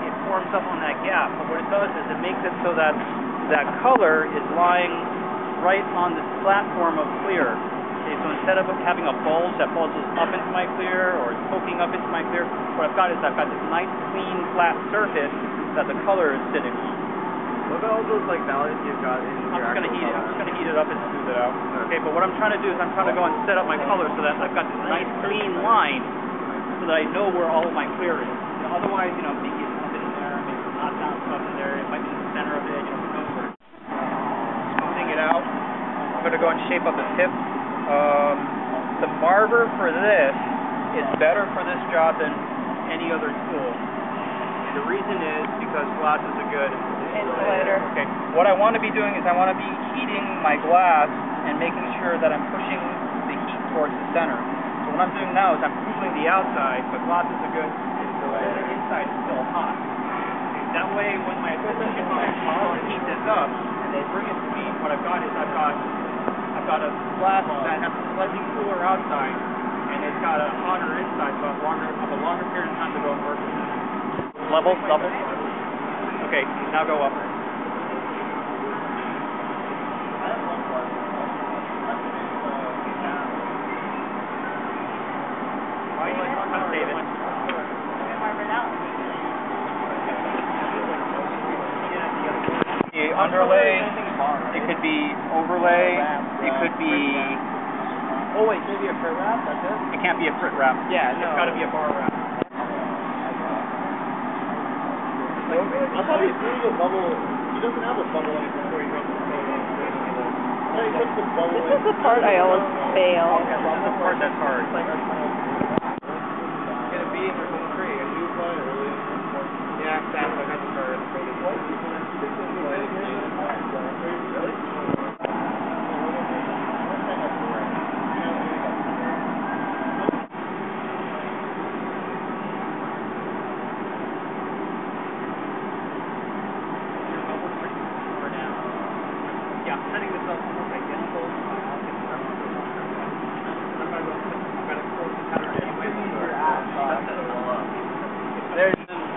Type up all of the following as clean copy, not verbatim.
it forms up on that gap. But what it does is it makes it so that that color is lying right on this platform of clear. Okay, so instead of having a bulge that bulges up into my clear or poking up into my clear, what I've got is I've got this nice, clean, flat surface that the color is sitting on. What about all those like values you've got in your I'm just going to heat it up and smooth it out. Okay, but what I'm trying to do is I'm trying to go and set up my color so that I've got this nice, clean line so that I know where all of my clear is. Otherwise, maybe it's up in there, maybe it's not down stuff in there, it might be in the center of it, who knows where. Smoothing it out. I'm going to go and shape up the tip. The marver for this is better for this job than any other tool. The reason is because glasses are good insulator. Okay, what I want to be doing is I want to be heating my glass and making sure that I'm pushing the heat towards the center. So what I'm doing now is I'm cooling the outside, but glasses are good, so the inside is still hot. Okay, that way when my equipment gets hot, I heat this up, and they bring it to me, what I've got is I've got a glass that has a slightly cooler outside, and it's got a hotter inside, so I have a longer period of time to go and work with it. Level, double. Okay, now go up. Save it. The underlay, it could be overlay, it could be... Oh wait, maybe a frit wrap, that's it? It can't be a frit wrap. Yeah, no. It's got to be a bar wrap. I thought he's doing a bubble. He doesn't have a bubble before he runs the bubble. He puts the bubble in. This is the part I always fail. Okay, this is the part that's hard. Get a B or a 3. A U play or really? Yeah, that's what I got to start. Really? Yeah, I'm setting this up almost identical to my outfit. I'm going to close the pattern anyway.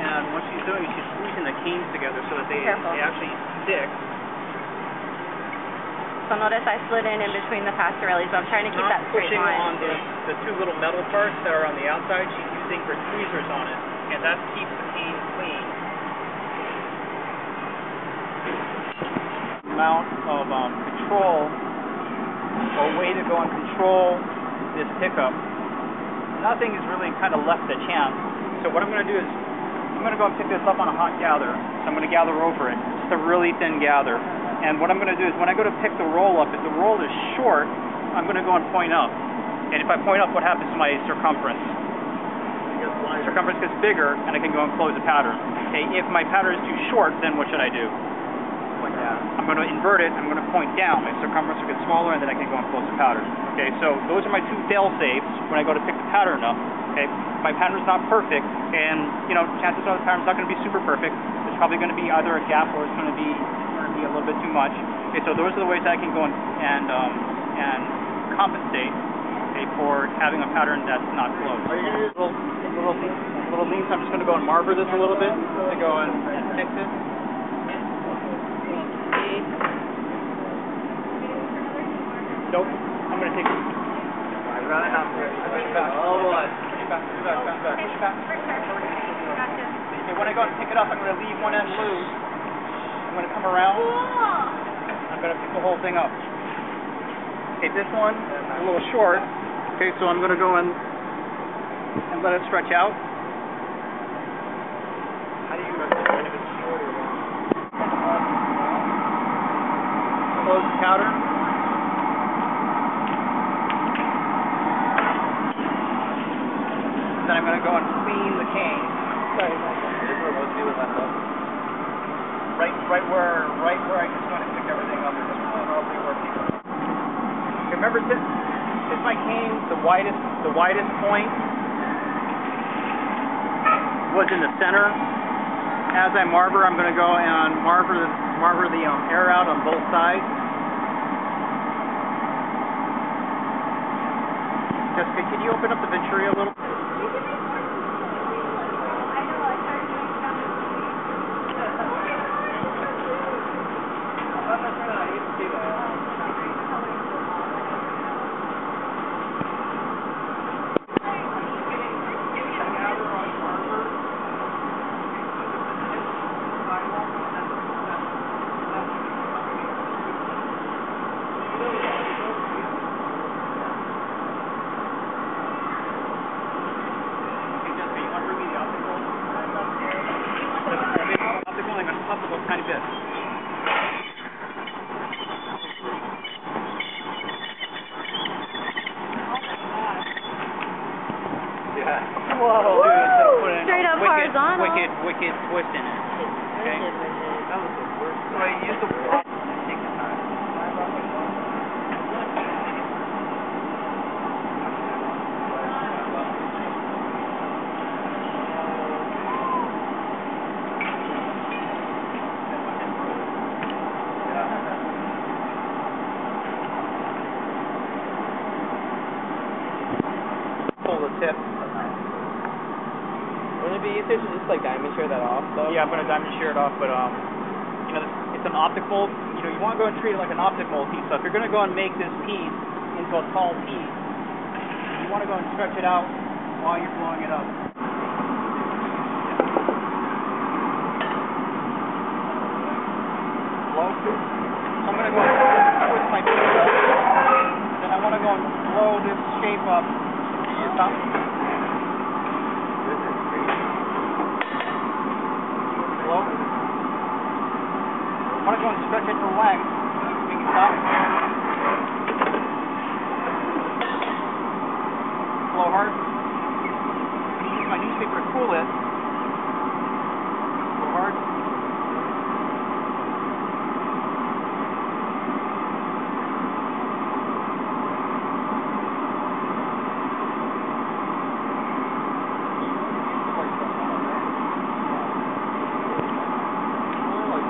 And what she's doing is she's squeezing the canes together so that they actually stick. So notice I slid in between the pastorelli, so I'm trying to keep that straight line. Not pushing on the two little metal parts that are on the outside. She's using her tweezers on it, and that keeps the cane clean. Amount of control or way to go and control this pickup. Nothing is really kind of left to chance. So what I'm going to do is I'm going to go and pick this up on a hot gather. So I'm going to gather over it. Just a really thin gather. And what I'm going to do is when I go to pick the roll up, if the roll is short, I'm going to go and point up. And if I point up, what happens to my circumference? Circumference gets bigger, and I can go and close the pattern. Okay, if my pattern is too short, then what should I do? Point down. I'm going to invert it. I'm going to point down. My circumference will get smaller, and then I can go and close the pattern. Okay, so those are my two fail-safes when I go to pick the pattern up. Okay, my pattern's not perfect, and chances are the pattern's not going to be super perfect. There's probably going to be either a gap or it's going to be a little bit too much. Okay, so those are the ways I can go and compensate for having a pattern that's not closed. Are you going to use a little lean, so I'm just going to go and marver this a little bit to go and fix it. Nope. I'm going to take it. I'd rather not push it back. Oh, push it back, push it back, push it back, push it back. Okay, when I go and pick it up, I'm going to leave one end loose. I'm going to come around. I'm going to pick the whole thing up. Okay, this one is a little short. Okay, so I'm going to go and let it stretch out. How do you recommend if it's short or long? Close the pattern. Then I'm going to go and clean the cane. Sorry, let's see what that's up. Right where I just want to pick everything up. This is probably where people. Okay, remember this my cane, the widest point was in the center. As I marver, I'm going to go and marver the air out on both sides. Jessica, can you open up the venturi a little? possible tiny bit. Yeah. Whoa. Straight up horizontal. Wicked twist in it. Okay. That was the worst. So I use the take the time. Pull the tip. Wouldn't it be easier to just like diamond shear that off though? Yeah, I'm gonna diamond shear it off, but you know, it's an optic mold. You know, you want to go and treat it like an optic mold piece. So if you're gonna go and make this piece into a tall piece, you want to go and stretch it out while you're blowing it up. Blow. So I'm gonna go and twist my piece up. Then I want to go and blow this shape up. Can you stop? Blow. I want to go and stretch it to length. Make it stop. Blow hard. I'm going to use my newspaper to cool it. Blow hard.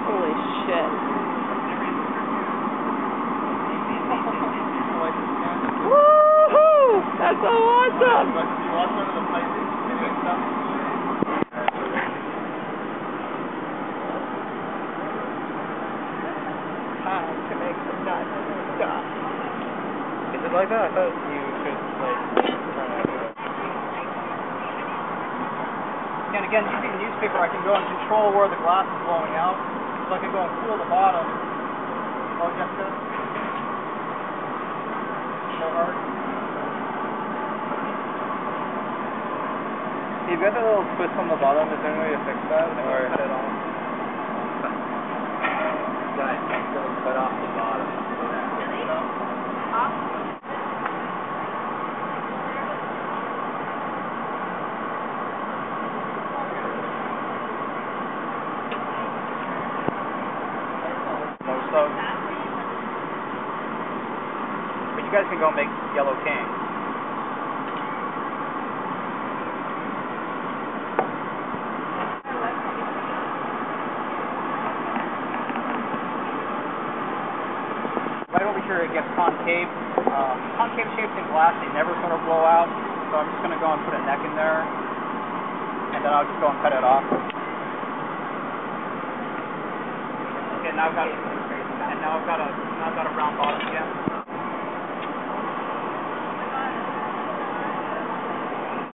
Holy shit. Woohoo! That's so awesome! You watch under the piping and stuff? Time to make some diamond stuff. Is it like that? I thought you could like And again, using newspaper, I can go and control where the glass is blowing out. So I can go and cool the bottom. Oh, Jessica? So hard. You've got that little twist on the bottom, is there any way to fix that? Or Cut it off. Gonna cut off the bottom. Most of. But you guys can go and make Yellow King. Right over here it gets concave. Concave shapes in glass, they never sort of blow out. So I'm just going to go and put a neck in there. And then I'll just go and cut it off. Okay, now I've got a round bottom again.